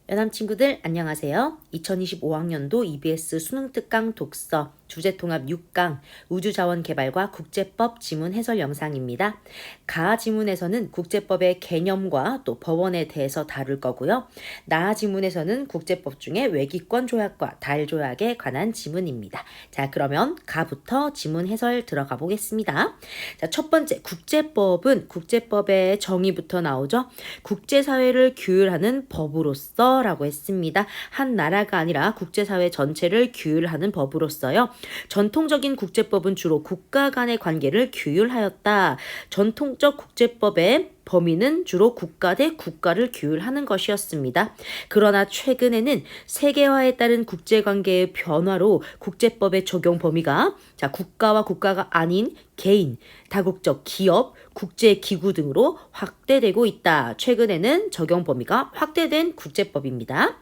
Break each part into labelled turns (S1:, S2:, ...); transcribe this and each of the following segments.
S1: 연함 친구들 안녕하세요. 2025학년도 EBS 수능 특강 독서 주제통합 6강 우주자원 개발과 국제법 지문 해설 영상입니다. 가 지문에서는 국제법의 개념과 또 법원에 대해서 다룰 거고요. 나 지문에서는 국제법 중에 외기권 조약과 달 조약에 관한 지문입니다. 자, 그러면 가부터 지문 해설 들어가 보겠습니다. 자, 첫 번째 국제법은 국제법의 정의부터 나오죠. 국제사회를 규율하는 법으로서 라고 했습니다. 한 나라가 아니라 국제사회 전체를 규율하는 법으로서요. 전통적인 국제법은 주로 국가 간의 관계를 규율하였다. 전통적 국제법의 범위는 주로 국가 대 국가를 규율하는 것이었습니다. 그러나 최근에는 세계화에 따른 국제관계의 변화로 국제법의 적용 범위가 국가와 국가가 아닌 개인, 다국적 기업, 국제기구 등으로 확대되고 있다. 최근에는 적용 범위가 확대된 국제법입니다.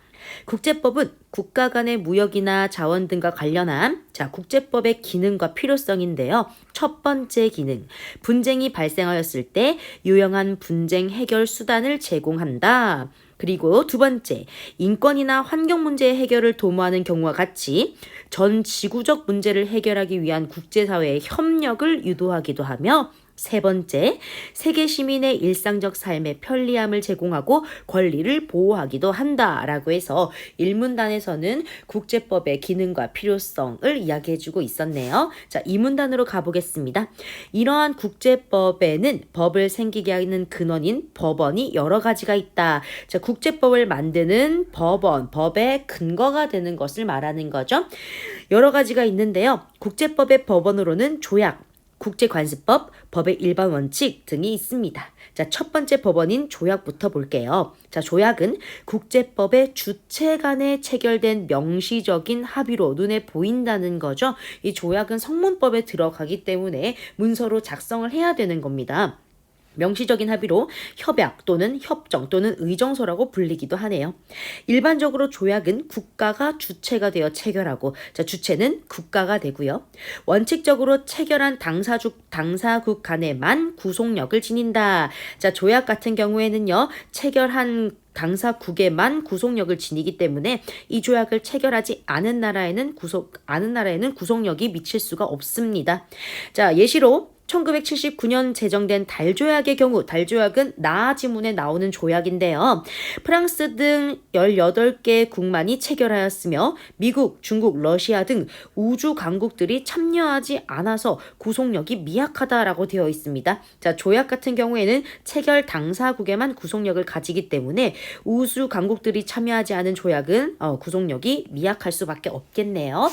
S1: 국제법은 국가 간의 무역이나 자원 등과 관련한 국제법의 기능과 필요성인데요. 첫 번째 기능, 분쟁이 발생하였을 때 유용한 분쟁 해결 수단을 제공한다. 그리고 두 번째, 인권이나 환경 문제의 해결을 도모하는 경우와 같이 전 지구적 문제를 해결하기 위한 국제사회의 협력을 유도하기도 하며 세 번째, 세계 시민의 일상적 삶의 편리함을 제공하고 권리를 보호하기도 한다라고 해서 일문단에서는 국제법의 기능과 필요성을 이야기해주고 있었네요. 자, 이문단으로 가보겠습니다. 이러한 국제법에는 법을 생기게 하는 근원인 법원이 여러 가지가 있다. 자, 국제법을 만드는 법원, 법의 근거가 되는 것을 말하는 거죠. 여러 가지가 있는데요. 국제법의 법원으로는 조약, 국제관습법, 법의 일반 원칙 등이 있습니다. 자, 첫 번째 법원인 조약부터 볼게요. 자, 조약은 국제법의 주체 간에 체결된 명시적인 합의로 눈에 보인다는 거죠. 이 조약은 성문법에 들어가기 때문에 문서로 작성을 해야 되는 겁니다. 명시적인 합의로 협약 또는 협정 또는 의정서라고 불리기도 하네요. 일반적으로 조약은 국가가 주체가 되어 체결하고 주체는 국가가 되고요. 원칙적으로 체결한 당사국 간에만 구속력을 지닌다. 자, 조약 같은 경우에는요. 체결한 당사국에만 구속력을 지니기 때문에 이 조약을 체결하지 않은 나라에는 구속력이 미칠 수가 없습니다. 자, 예시로 1979년 제정된 달조약의 경우 달조약은 나 지문에 나오는 조약인데요. 프랑스 등 18개 국만이 체결하였으며 미국, 중국, 러시아 등 우주 강국들이 참여하지 않아서 구속력이 미약하다라고 되어 있습니다. 자, 조약 같은 경우에는 체결 당사국에만 구속력을 가지기 때문에 우주 강국들이 참여하지 않은 조약은 구속력이 미약할 수밖에 없겠네요.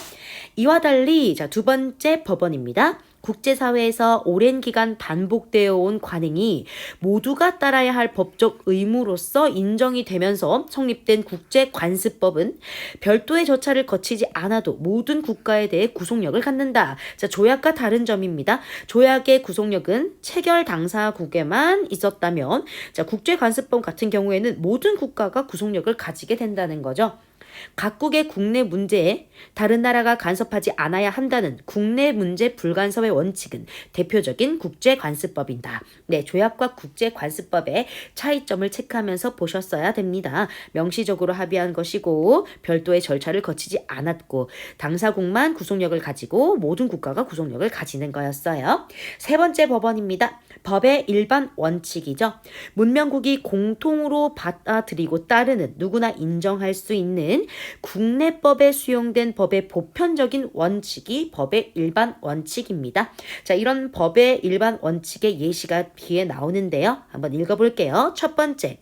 S1: 이와 달리 두 번째 법원입니다. 국제사회에서 오랜 기간 반복되어 온 관행이 모두가 따라야 할 법적 의무로서 인정이 되면서 성립된 국제관습법은 별도의 절차를 거치지 않아도 모든 국가에 대해 구속력을 갖는다. 자, 조약과 다른 점입니다. 조약의 구속력은 체결 당사국에만 있었다면 국제관습법 같은 경우에는 모든 국가가 구속력을 가지게 된다는 거죠. 각국의 국내 문제에 다른 나라가 간섭하지 않아야 한다는 국내 문제 불간섭의 원칙은 대표적인 국제관습법이다. 네, 조약과 국제관습법의 차이점을 체크하면서 보셨어야 됩니다. 명시적으로 합의한 것이고 별도의 절차를 거치지 않았고 당사국만 구속력을 가지고 모든 국가가 구속력을 가지는 거였어요. 세 번째 법원입니다. 법의 일반 원칙이죠. 문명국이 공통으로 받아들이고 따르는 누구나 인정할 수 있는 국내법에 수용된 법의 보편적인 원칙이 법의 일반 원칙입니다. 자, 이런 법의 일반 원칙의 예시가 뒤에 나오는데요. 한번 읽어볼게요. 첫 번째.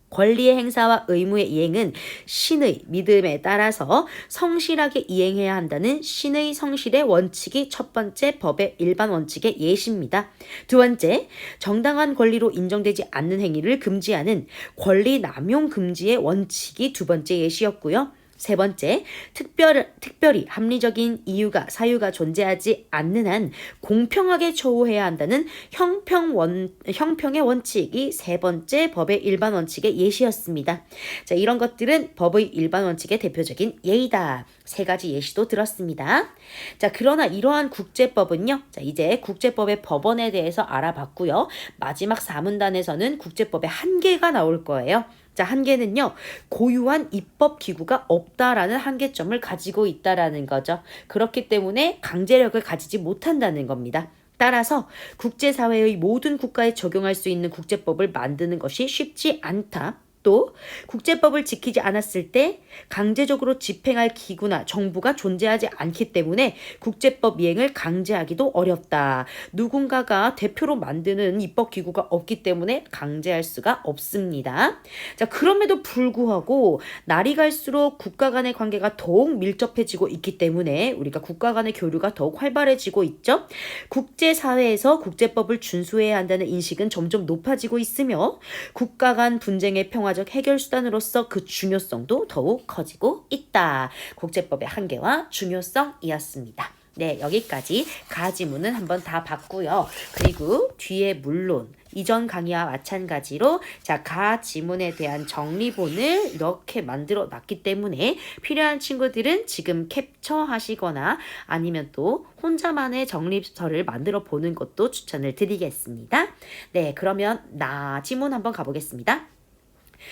S1: 권리의 행사와 의무의 이행은 신의 믿음에 따라서 성실하게 이행해야 한다는 신의 성실의 원칙이 첫 번째 법의 일반 원칙의 예시입니다. 두 번째, 정당한 권리로 인정되지 않는 행위를 금지하는 권리 남용 금지의 원칙이 두 번째 예시였고요. 세 번째, 특별히 합리적인 이유가 사유가 존재하지 않는 한 공평하게 처우해야 한다는 형평의 원칙이 세 번째 법의 일반 원칙의 예시였습니다. 자, 이런 것들은 법의 일반 원칙의 대표적인 예이다. 세 가지 예시도 들었습니다. 자, 그러나 이러한 국제법은요. 자, 이제 국제법의 법원에 대해서 알아봤고요. 마지막 4문단에서는 국제법의 한계가 나올 거예요. 자, 한계는요, 고유한 입법 기구가 없다라는 한계점을 가지고 있다라는 거죠. 그렇기 때문에 강제력을 가지지 못한다는 겁니다. 따라서 국제사회의 모든 국가에 적용할 수 있는 국제법을 만드는 것이 쉽지 않다. 또 국제법을 지키지 않았을 때 강제적으로 집행할 기구나 정부가 존재하지 않기 때문에 국제법 이행을 강제하기도 어렵다. 누군가가 대표로 만드는 입법기구가 없기 때문에 강제할 수가 없습니다. 자, 그럼에도 불구하고 날이 갈수록 국가 간의 관계가 더욱 밀접해지고 있기 때문에 우리가 국가 간의 교류가 더욱 활발해지고 있죠. 국제사회에서 국제법을 준수해야 한다는 인식은 점점 높아지고 있으며 국가 간 분쟁의 평화적 해결 수단으로서 그 중요성도 더욱 커지고 있다. 국제법의 한계와 중요성이었습니다. 네, 여기까지 가지문은 한번 다 봤고요. 그리고 뒤에 물론 이전 강의와 마찬가지로 자, 가지문에 대한 정리본을 이렇게 만들어 놨기 때문에 필요한 친구들은 지금 캡처하시거나 아니면 또 혼자만의 정리서를 만들어 보는 것도 추천을 드리겠습니다. 네, 그러면 나지문 한번 가보겠습니다.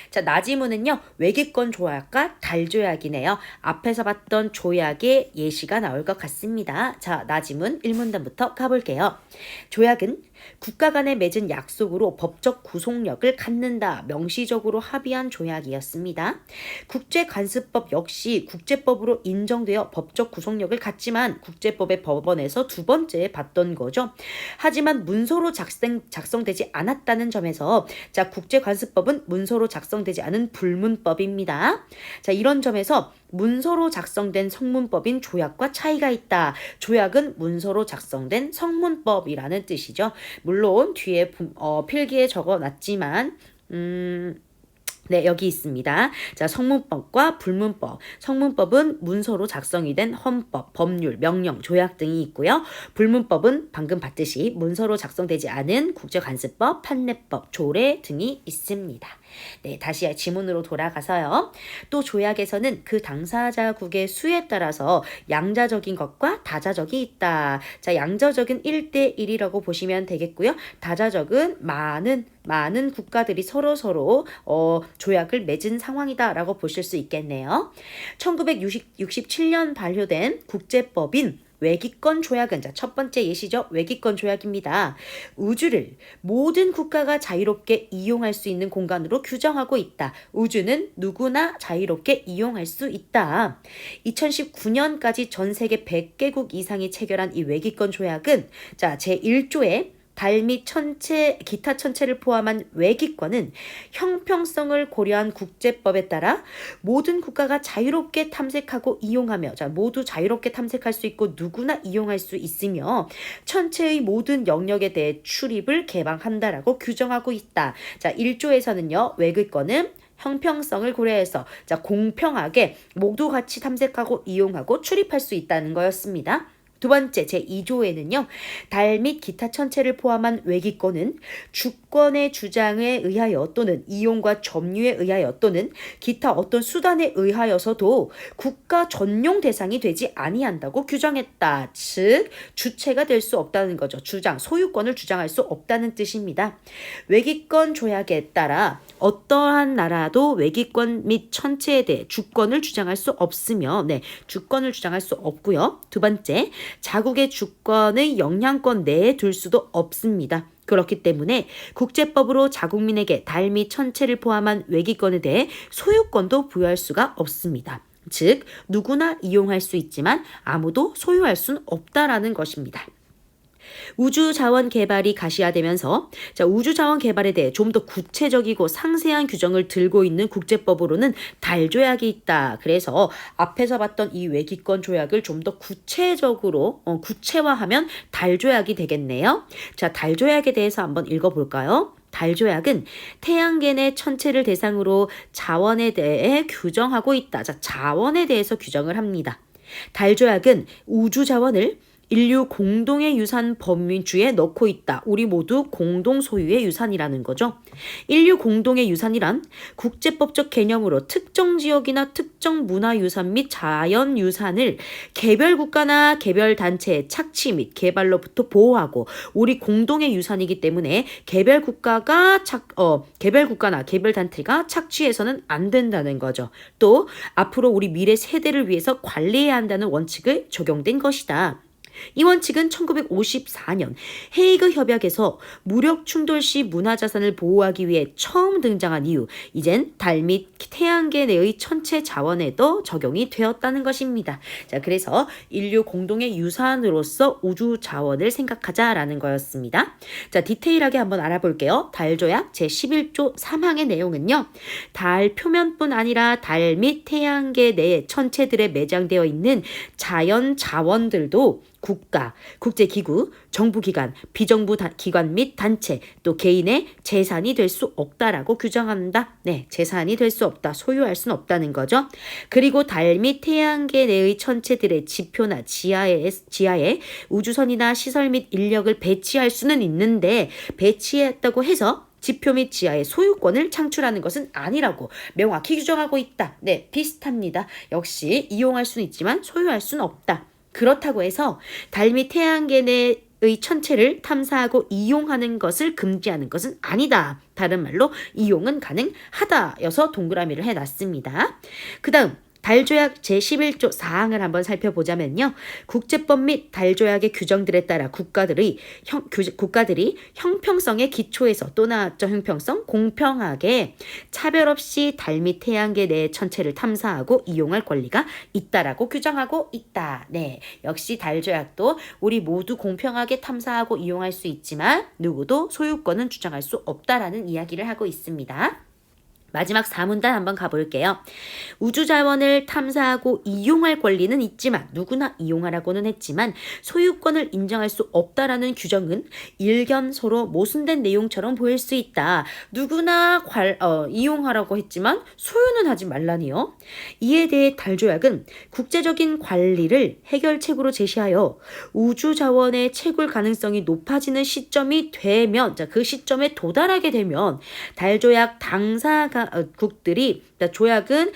S1: 자, 나지문은요, 외기권 조약과 달조약이네요. 앞에서 봤던 조약의 예시가 나올 것 같습니다. 자, 나지문 1문단부터 가볼게요. 조약은 국가 간에 맺은 약속으로 법적 구속력을 갖는다. 명시적으로 합의한 조약이었습니다. 국제관습법 역시 국제법으로 인정되어 법적 구속력을 갖지만 국제법의 법원에서 두 번째 봤던 거죠. 하지만 문서로 작성되지 않았다는 점에서 자, 국제관습법은 문서로 작성되지 않은 불문법입니다. 자, 이런 점에서 문서로 작성된 성문법인 조약과 차이가 있다. 조약은 문서로 작성된 성문법이라는 뜻이죠. 물론 뒤에 필기에 적어놨지만 네, 여기 있습니다. 자, 성문법과 불문법. 성문법은 문서로 작성이 된 헌법, 법률, 명령, 조약 등이 있고요. 불문법은 방금 봤듯이 문서로 작성되지 않은 국제관습법, 판례법, 조례 등이 있습니다. 네, 다시 지문으로 돌아가서요. 또 조약에서는 그 당사자국의 수에 따라서 양자적인 것과 다자적이 있다. 자, 양자적은 1대1이라고 보시면 되겠고요. 다자적은 많은 국가들이 서로 조약을 맺은 상황이다라고 보실 수 있겠네요. 1967년 발효된 국제법인 외기권 조약은 자, 첫 번째 예시죠. 외기권 조약입니다. 우주를 모든 국가가 자유롭게 이용할 수 있는 공간으로 규정하고 있다. 우주는 누구나 자유롭게 이용할 수 있다. 2019년까지 전 세계 100개국 이상이 체결한 이 외기권 조약은 자, 제1조에 달 및 기타 천체를 포함한 외기권은 형평성을 고려한 국제법에 따라 모든 국가가 자유롭게 탐색하고 이용하며 자, 모두 자유롭게 탐색할 수 있고 누구나 이용할 수 있으며 천체의 모든 영역에 대해 출입을 개방한다라고 규정하고 있다. 자, 1조에서는요. 외기권은 형평성을 고려해서 자, 공평하게 모두 같이 탐색하고 이용하고 출입할 수 있다는 거였습니다. 두 번째 제2조에는요. 달 및 기타 천체를 포함한 외기권은 주권의 주장에 의하여 또는 이용과 점유에 의하여 또는 기타 어떤 수단에 의하여서도 국가 전용 대상이 되지 아니한다고 규정했다. 즉 주체가 될 수 없다는 거죠. 소유권을 주장할 수 없다는 뜻입니다. 외기권 조약에 따라 어떠한 나라도 외기권 및 천체에 대해 주권을 주장할 수 없으며 주권을 주장할 수 없고요. 두 번째, 자국의 주권의 영향권 내에 둘 수도 없습니다. 그렇기 때문에 국제법으로 자국민에게 달 및 천체를 포함한 외기권에 대해 소유권도 부여할 수가 없습니다. 즉 누구나 이용할 수 있지만 아무도 소유할 수는 없다라는 것입니다. 우주자원 개발이 가시화되면서 우주자원 개발에 대해 좀 더 구체적이고 상세한 규정을 들고 있는 국제법으로는 달조약이 있다. 그래서 앞에서 봤던 이 외기권 조약을 좀 더 구체적으로 구체화하면 달조약이 되겠네요. 자, 달조약에 대해서 한번 읽어볼까요? 달조약은 태양계 내 천체를 대상으로 자원에 대해 규정하고 있다. 자, 자원에 대해서 규정을 합니다. 달조약은 우주 자원을 인류 공동의 유산 범주에 넣고 있다. 우리 모두 공동 소유의 유산이라는 거죠. 인류 공동의 유산이란 국제법적 개념으로 특정 지역이나 특정 문화유산 및 자연유산을 개별 국가나 개별 단체의 착취 및 개발로부터 보호하고 우리 공동의 유산이기 때문에 개별 국가나 개별 단체가 착취해서는 안 된다는 거죠. 또 앞으로 우리 미래 세대를 위해서 관리해야 한다는 원칙을 적용된 것이다. 이 원칙은 1954년 헤이그 협약에서 무력 충돌 시 문화자산을 보호하기 위해 처음 등장한 이후 이젠 달 및 태양계 내의 천체 자원에도 적용이 되었다는 것입니다. 자, 그래서 인류 공동의 유산으로서 우주 자원을 생각하자라는 거였습니다. 자, 디테일하게 한번 알아볼게요. 달조약 제11조 3항의 내용은요. 달 표면뿐 아니라 달 및 태양계 내 천체들에 매장되어 있는 자연 자원들도 국가, 국제기구, 정부기관, 비정부 기관 및 단체, 또 개인의 재산이 될 수 없다라고 규정한다. 네, 재산이 될 수 없다. 소유할 수는 없다는 거죠. 그리고 달 및 태양계 내의 천체들의 지표나 지하에 우주선이나 시설 및 인력을 배치할 수는 있는데 배치했다고 해서 지표 및 지하의 소유권을 창출하는 것은 아니라고 명확히 규정하고 있다. 네, 비슷합니다. 역시 이용할 수는 있지만 소유할 수는 없다. 그렇다고 해서 달 및 태양계 내의 천체를 탐사하고 이용하는 것을 금지하는 것은 아니다. 다른 말로 이용은 가능하다. 여서 동그라미를 해놨습니다. 그 다음 달조약 제11조 4항을 한번 살펴보자면요. 국제법 및 달조약의 규정들에 따라 국가들이 형평성의 기초에서 또 나왔죠. 형평성 공평하게 차별 없이 달 및 태양계 내 천체를 탐사하고 이용할 권리가 있다라고 규정하고 있다. 네, 역시 달조약도 우리 모두 공평하게 탐사하고 이용할 수 있지만 누구도 소유권은 주장할 수 없다라는 이야기를 하고 있습니다. 마지막 4문단 한번 가볼게요. 우주 자원을 탐사하고 이용할 권리는 있지만 누구나 이용하라고는 했지만 소유권을 인정할 수 없다라는 규정은 일견서로 모순된 내용처럼 보일 수 있다. 누구나 이용하라고 했지만 소유는 하지 말라니요. 이에 대해 달조약은 국제적인 관리를 해결책으로 제시하여 우주 자원의 채굴 가능성이 높아지는 시점이 되면 그 시점에 도달하게 되면 달조약 당사국들이 조약은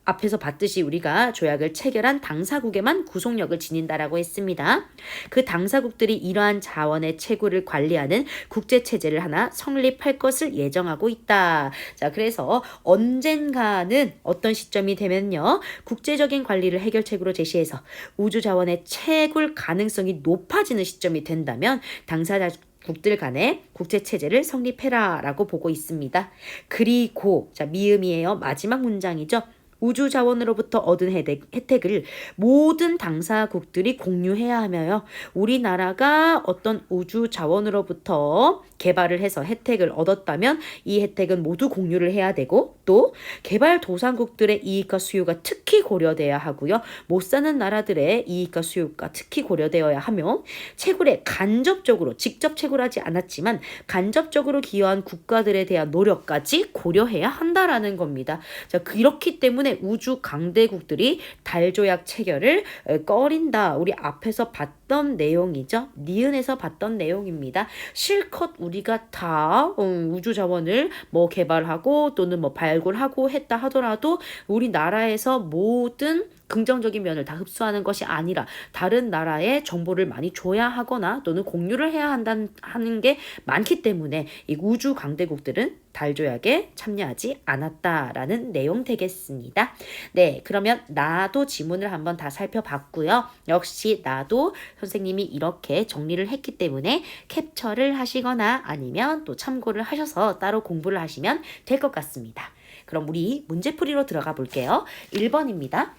S1: 앞에서 봤듯이 우리가 조약을 체결한 당사국에만 구속력을 지닌다라고 했습니다. 그 당사국들이 이러한 자원의 채굴을 관리하는 국제체제를 하나 성립할 것을 예정하고 있다. 자, 그래서 언젠가는 어떤 시점이 되면요. 국제적인 관리를 해결책으로 제시해서 우주 자원의 채굴 가능성이 높아지는 시점이 된다면 당사국들 간의 국제체제를 성립해라 라고 보고 있습니다. 그리고 자, 미음이에요. 마지막 문장이죠. 우주 자원으로부터 얻은 혜택을 모든 당사국들이 공유해야 하며요. 우리나라가 어떤 우주 자원으로부터 개발을 해서 혜택을 얻었다면 이 혜택은 모두 공유를 해야 되고 또 개발도상국들의 이익과 수요가 특히 고려돼야 하고요. 못 사는 나라들의 이익과 수요가 특히 고려되어야 하며 채굴에 간접적으로 직접 채굴하지 않았지만 간접적으로 기여한 국가들에 대한 노력까지 고려해야 한다라는 겁니다. 자, 그렇기 때문에 우주 강대국들이 달조약 체결을 꺼린다. 우리 앞에서 봤던 내용이죠. 니은에서 봤던 내용입니다. 실컷 우리가 다 우주 자원을 개발하고 또는 발굴하고 했다 하더라도 우리나라에서 모든 긍정적인 면을 다 흡수하는 것이 아니라 다른 나라에 정보를 많이 줘야 하거나 또는 공유를 해야 하는 게 많기 때문에 이 우주 강대국들은 달조약에 참여하지 않았다라는 내용 되겠습니다. 네, 그러면 나도 지문을 한번 다 살펴봤고요. 역시 나도 선생님이 이렇게 정리를 했기 때문에 캡처를 하시거나 아니면 또 참고를 하셔서 따로 공부를 하시면 될 것 같습니다. 그럼 우리 문제풀이로 들어가 볼게요. 1번입니다.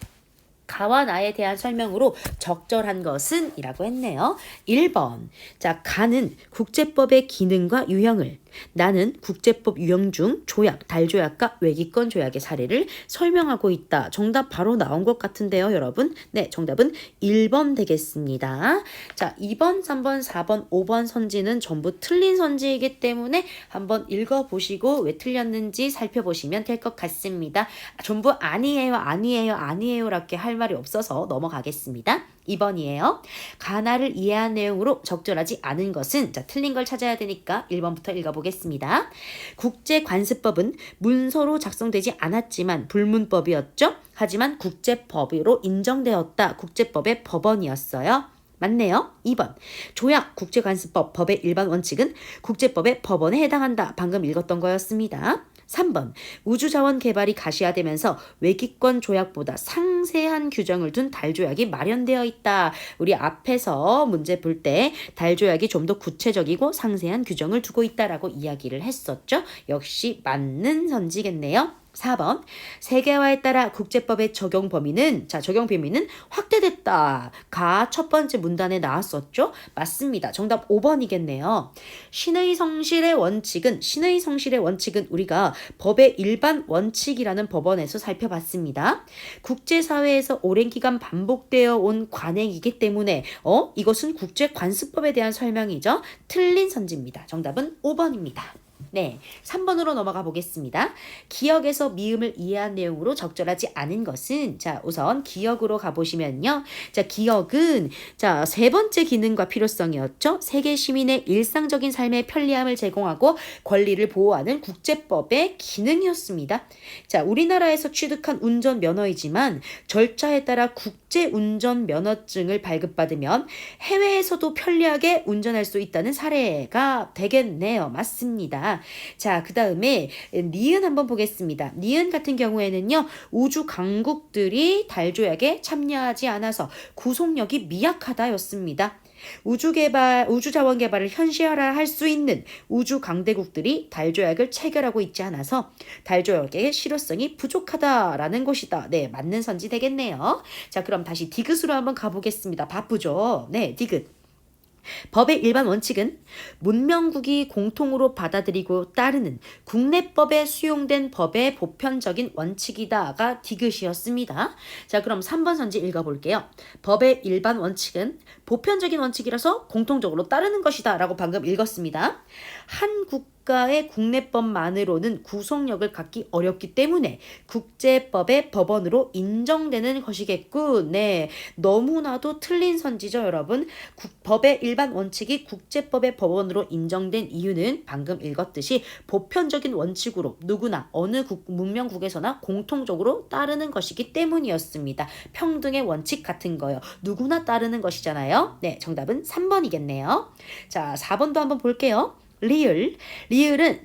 S1: 가와 나에 대한 설명으로 적절한 것은 이라고 했네요. 1번. 자, 가는 국제법의 기능과 유형을 나는 국제법 유형 중 조약, 달조약과 외기권 조약의 사례를 설명하고 있다. 정답 바로 나온 것 같은데요, 여러분. 네, 정답은 1번 되겠습니다. 자, 2번, 3번, 4번, 5번 선지는 전부 틀린 선지이기 때문에 한번 읽어보시고 왜 틀렸는지 살펴보시면 될 것 같습니다. 전부 아니에요, 아니에요, 아니에요 라고 할 말이 없어서 넘어가겠습니다. 2번이에요. 가나를 이해한 내용으로 적절하지 않은 것은 자, 틀린 걸 찾아야 되니까 1번부터 읽어보겠습니다. 국제관습법은 문서로 작성되지 않았지만 불문법이었죠. 하지만 국제법으로 인정되었다. 국제법의 법원이었어요. 맞네요. 2번. 조약, 국제관습법, 법의 일반 원칙은 국제법의 법원에 해당한다. 방금 읽었던 거였습니다. 3번. 우주자원 개발이 가시화되면서 외기권 조약보다 상세한 규정을 둔 달조약이 마련되어 있다. 우리 앞에서 문제 볼 때 달조약이 좀 더 구체적이고 상세한 규정을 두고 있다라고 이야기를 했었죠. 역시 맞는 선지겠네요. 4번. 세계화에 따라 국제법의 적용 범위는 적용 범위는 확대됐다. 가 첫 번째 문단에 나왔었죠. 맞습니다. 정답 5번이겠네요. 신의 성실의 원칙은 우리가 법의 일반 원칙이라는 법원에서 살펴봤습니다. 국제사회에서 오랜 기간 반복되어 온 관행이기 때문에 이것은 국제관습법에 대한 설명이죠. 틀린 선지입니다. 정답은 5번입니다. 네, 3번으로 넘어가 보겠습니다. 기억에서 미음을 이해한 내용으로 적절하지 않은 것은 우선 기억으로 가보시면요. 기억은 세 번째 기능과 필요성이었죠. 세계 시민의 일상적인 삶의 편리함을 제공하고 권리를 보호하는 국제법의 기능이었습니다. 우리나라에서 취득한 운전면허이지만 절차에 따라 국제운전면허증을 발급받으면 해외에서도 편리하게 운전할 수 있다는 사례가 되겠네요. 맞습니다. 그 다음에 니은 한번 보겠습니다. 니은 같은 경우에는요. 우주 강국들이 달조약에 참여하지 않아서 구속력이 미약하다였습니다. 우주자원 개발을 현실화할 수 있는 우주 강대국들이 달조약을 체결하고 있지 않아서 달조약의 실효성이 부족하다라는 것이다. 네, 맞는 선지 되겠네요. 그럼 다시 디귿으로 한번 가보겠습니다. 바쁘죠? 네, 디귿. 법의 일반 원칙은 문명국이 공통으로 받아들이고 따르는 국내법에 수용된 법의 보편적인 원칙이다가 디귿이었습니다. 그럼 3번 선지 읽어볼게요. 법의 일반 원칙은 보편적인 원칙이라서 공통적으로 따르는 것이다 라고 방금 읽었습니다. 한 국가의 국내법만으로는 구속력을 갖기 어렵기 때문에 국제법의 법원으로 인정되는 것이겠군. 네, 너무나도 틀린 선지죠, 여러분. 법의 일반 원칙이 국제법의 법원으로 인정된 이유는 방금 읽었듯이 보편적인 원칙으로 누구나 어느 문명국에서나 공통적으로 따르는 것이기 때문이었습니다. 평등의 원칙 같은 거요. 누구나 따르는 것이잖아요. 네, 정답은 3번이겠네요. 4번도 한번 볼게요. 리을은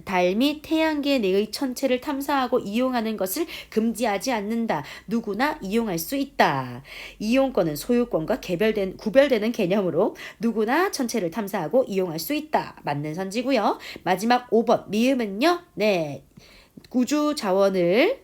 S1: 달 및 태양계 내의 천체를 탐사하고 이용하는 것을 금지하지 않는다. 누구나 이용할 수 있다. 이용권은 소유권과 구별되는 개념으로 누구나 천체를 탐사하고 이용할 수 있다. 맞는 선지고요. 마지막 5번 미음은요. 네, 우주 자원을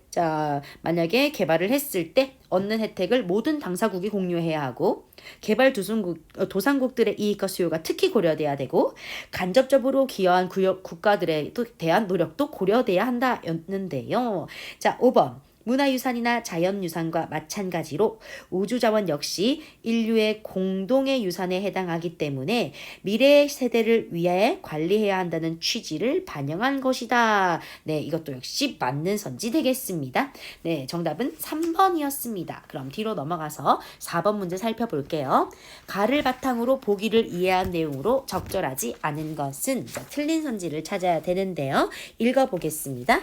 S1: 만약에 개발을 했을 때 얻는 혜택을 모든 당사국이 공유해야 하고 개발 도상국들의 이익과 수요가 특히 고려돼야 되고 간접적으로 기여한 국가들에 대한 노력도 고려돼야 한다였는데요. 5번. 문화유산이나 자연유산과 마찬가지로 우주자원 역시 인류의 공동의 유산에 해당하기 때문에 미래 세대를 위해 관리해야 한다는 취지를 반영한 것이다. 네, 이것도 역시 맞는 선지 되겠습니다. 네, 정답은 3번이었습니다. 그럼 뒤로 넘어가서 4번 문제 살펴볼게요. 가를 바탕으로 보기를 이해한 내용으로 적절하지 않은 것은 틀린 선지를 찾아야 되는데요. 읽어보겠습니다.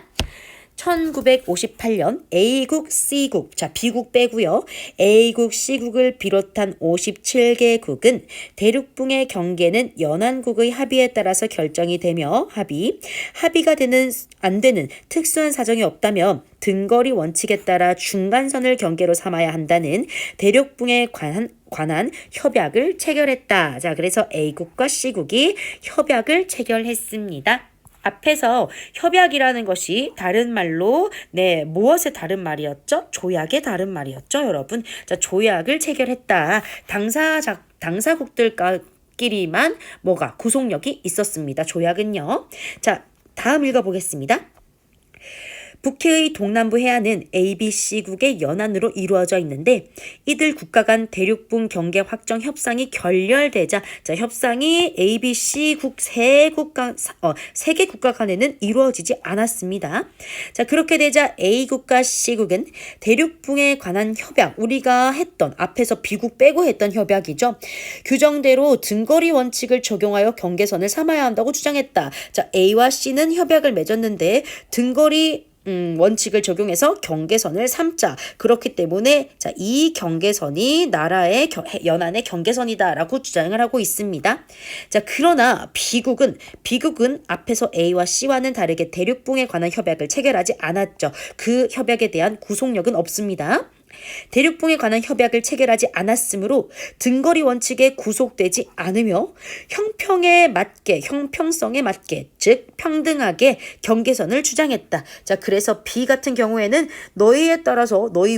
S1: 1958년 A국, C국, B국 빼고요. A국, C국을 비롯한 57개국은 대륙붕의 경계는 연안국의 합의에 따라서 결정이 되며 합의가 안 되는 특수한 사정이 없다면 등거리 원칙에 따라 중간선을 경계로 삼아야 한다는 대륙붕에 관한 협약을 체결했다. 그래서 A국과 C국이 협약을 체결했습니다. 앞에서 협약이라는 것이 다른 말로 무엇의 다른 말이었죠? 조약의 다른 말이었죠, 여러분. 조약을 체결했다. 당사국들끼리만 구속력이 있었습니다. 조약은요. 다음 읽어보겠습니다. 북해의 동남부 해안은 ABC국의 연안으로 이루어져 있는데 이들 국가 간 대륙분 경계 확정 협상이 결렬되자 협상이 ABC국 세 개 국가 간에는 이루어지지 않았습니다. 그렇게 되자 A국과 C국은 대륙붕에 관한 협약, 우리가 했던 앞에서 B국 빼고 했던 협약이죠. 규정대로 등거리 원칙을 적용하여 경계선을 삼아야 한다고 주장했다. A와 C는 협약을 맺었는데 등거리 원칙을 적용해서 경계선을 삼자. 그렇기 때문에 이 경계선이 나라의 연안의 경계선이다라고 주장을 하고 있습니다. 그러나 B국은 앞에서 A와 C와는 다르게 대륙붕에 관한 협약을 체결하지 않았죠. 그 협약에 대한 구속력은 없습니다. 대륙붕에 관한 협약을 체결하지 않았으므로 등거리 원칙에 구속되지 않으며 형평성에 맞게 즉 평등하게 경계선을 주장했다. 그래서 B 같은 경우에는 너희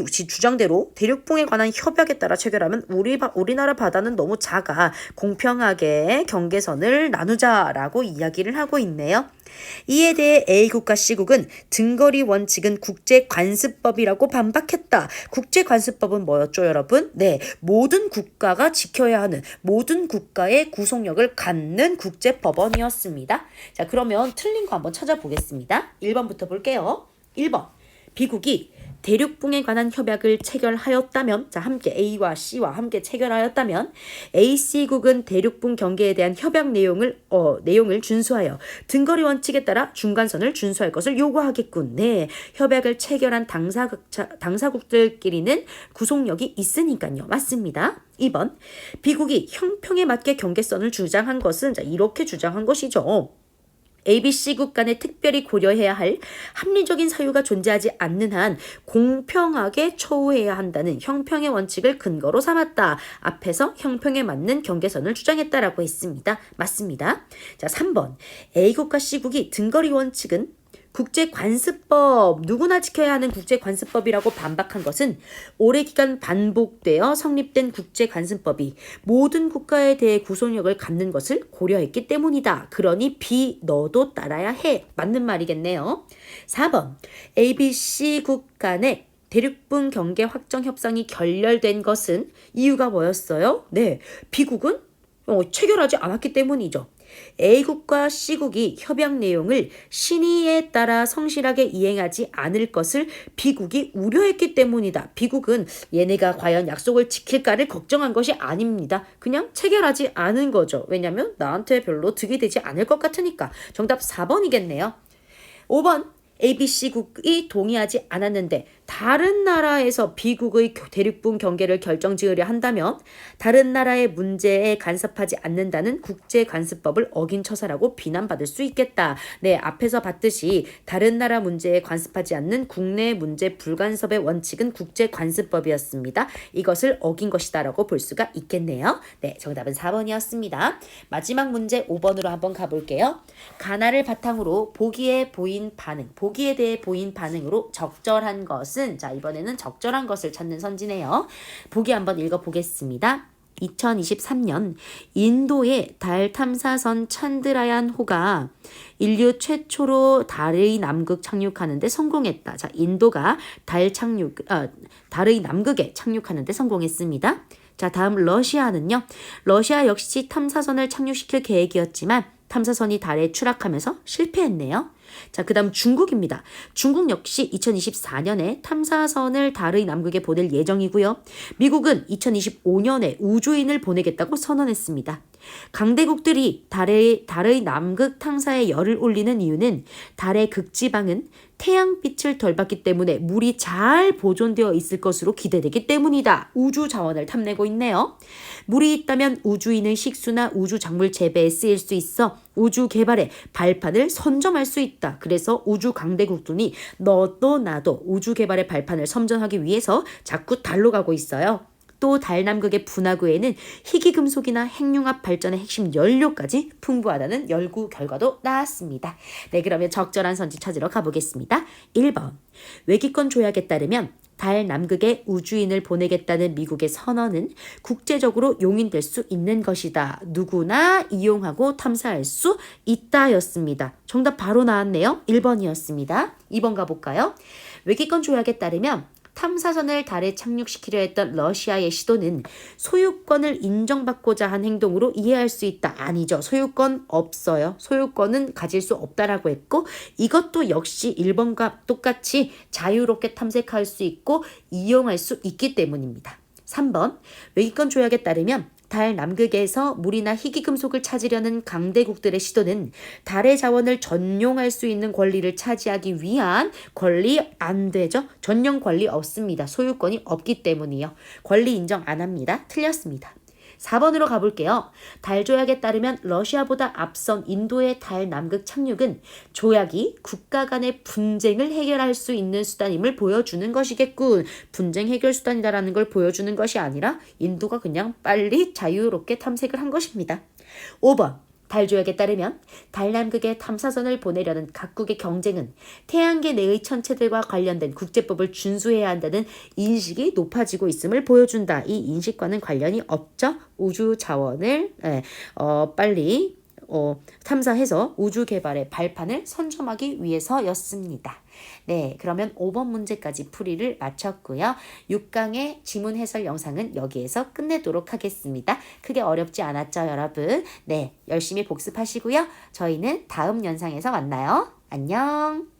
S1: 주장대로 대륙붕에 관한 협약에 따라 체결하면 우리나라 바다는 너무 작아. 공평하게 경계선을 나누자라고 이야기를 하고 있네요. 이에 대해 A국과 C국은 등거리 원칙은 국제관습법이라고 반박했다. 국제관습법은 뭐였죠, 여러분? 네, 모든 국가가 지켜야 하는, 모든 국가의 구속력을 갖는 국제법원이었습니다. 그러면 틀린 거 한번 찾아보겠습니다. 1번부터 볼게요. 1번, B국이 대륙붕에 관한 협약을 체결하였다면, 함께 A와 C와 함께 체결하였다면 AC국은 대륙붕 경계에 대한 협약 내용을 준수하여 등거리 원칙에 따라 중간선을 준수할 것을 요구하겠군. 네, 협약을 체결한 당사국들끼리는 구속력이 있으니까요. 맞습니다. 2번, B국이 형평에 맞게 경계선을 주장한 것은 이렇게 주장한 것이죠. ABC국 간에 특별히 고려해야 할 합리적인 사유가 존재하지 않는 한 공평하게 처우해야 한다는 형평의 원칙을 근거로 삼았다. 앞에서 형평에 맞는 경계선을 주장했다라고 했습니다. 맞습니다. 3번, A국과 C국이 등거리 원칙은 국제관습법, 누구나 지켜야 하는 국제관습법이라고 반박한 것은 오래 기간 반복되어 성립된 국제관습법이 모든 국가에 대해 구속력을 갖는 것을 고려했기 때문이다. 그러니 B 너도 따라야 해. 맞는 말이겠네요. 4번, ABC국 간의 대륙분 경계 확정 협상이 결렬된 것은 이유가 뭐였어요? 네, B국은 체결하지 않았기 때문이죠. A국과 C국이 협약 내용을 신의에 따라 성실하게 이행하지 않을 것을 B국이 우려했기 때문이다. B국은 얘네가 과연 약속을 지킬까를 걱정한 것이 아닙니다. 그냥 체결하지 않은 거죠. 왜냐면 나한테 별로 득이 되지 않을 것 같으니까. 정답 4번이겠네요. 5번, ABC국이 동의하지 않았는데 다른 나라에서 B국의 대륙분 경계를 결정지으려 한다면 다른 나라의 문제에 간섭하지 않는다는 국제관습법을 어긴 처사라고 비난받을 수 있겠다. 네, 앞에서 봤듯이 다른 나라 문제에 간섭하지 않는 국내 문제 불간섭의 원칙은 국제관습법이었습니다. 이것을 어긴 것이다라고 볼 수가 있겠네요. 네, 정답은 4번이었습니다. 마지막 문제 5번으로 한번 가볼게요. 가나를 바탕으로 보기에 대해 보인 반응으로 적절한 것은, 이번에는 적절한 것을 찾는 선지네요. 보기 한번 읽어보겠습니다. 2023년 인도의 달 탐사선 찬드라얀호가 인류 최초로 달의 남극 착륙하는 데 성공했다. 인도가 달의 남극에 착륙하는 데 성공했습니다. 다음 러시아는요. 러시아 역시 탐사선을 착륙시킬 계획이었지만 탐사선이 달에 추락하면서 실패했네요. 그 다음 중국입니다. 중국 역시 2024년에 탐사선을 달의 남극에 보낼 예정이고요. 미국은 2025년에 우주인을 보내겠다고 선언했습니다. 강대국들이 달의 남극 탐사에 열을 올리는 이유는 달의 극지방은 태양빛을 덜 받기 때문에 물이 잘 보존되어 있을 것으로 기대되기 때문이다. 우주 자원을 탐내고 있네요. 물이 있다면 우주인의 식수나 우주 작물 재배에 쓰일 수 있어 우주 개발에 발판을 선점할 수 있다. 그래서 우주 강대국들이 너도 나도 우주 개발의 발판을 선점하기 위해서 자꾸 달로 가고 있어요. 또 달 남극의 분화구에는 희귀금속이나 핵융합 발전의 핵심 연료까지 풍부하다는 연구 결과도 나왔습니다. 네, 그러면 적절한 선지 찾으러 가보겠습니다. 1번, 외기권 조약에 따르면 달 남극에 우주인을 보내겠다는 미국의 선언은 국제적으로 용인될 수 있는 것이다. 누구나 이용하고 탐사할 수 있다였습니다. 정답 바로 나왔네요. 1번이었습니다. 2번 가볼까요? 외기권 조약에 따르면 탐사선을 달에 착륙시키려 했던 러시아의 시도는 소유권을 인정받고자 한 행동으로 이해할 수 있다. 아니죠. 소유권 없어요. 소유권은 가질 수 없다라고 했고 이것도 역시 1번과 똑같이 자유롭게 탐색할 수 있고 이용할 수 있기 때문입니다. 3번 외기권 조약에 따르면 달 남극에서 물이나 희귀금속을 찾으려는 강대국들의 시도는 달의 자원을 전용할 수 있는 권리를 차지하기 위한 권리 안 되죠. 전용 권리 없습니다. 소유권이 없기 때문이요. 권리 인정 안 합니다. 틀렸습니다. 4번으로 가볼게요. 달 조약에 따르면 러시아보다 앞선 인도의 달 남극 착륙은 조약이 국가 간의 분쟁을 해결할 수 있는 수단임을 보여주는 것이겠군. 분쟁 해결 수단이다라는 걸 보여주는 것이 아니라 인도가 그냥 빨리 자유롭게 탐색을 한 것입니다. 5번. 달 조약에 따르면 달 남극에 탐사선을 보내려는 각국의 경쟁은 태양계 내의 천체들과 관련된 국제법을 준수해야 한다는 인식이 높아지고 있음을 보여준다. 이 인식과는 관련이 없죠. 우주 자원을 빨리 탐사해서 우주 개발의 발판을 선점하기 위해서였습니다. 네, 그러면 5번 문제까지 풀이를 마쳤고요. 6강의 지문 해설 영상은 여기에서 끝내도록 하겠습니다. 크게 어렵지 않았죠, 여러분? 네, 열심히 복습하시고요. 저희는 다음 영상에서 만나요. 안녕!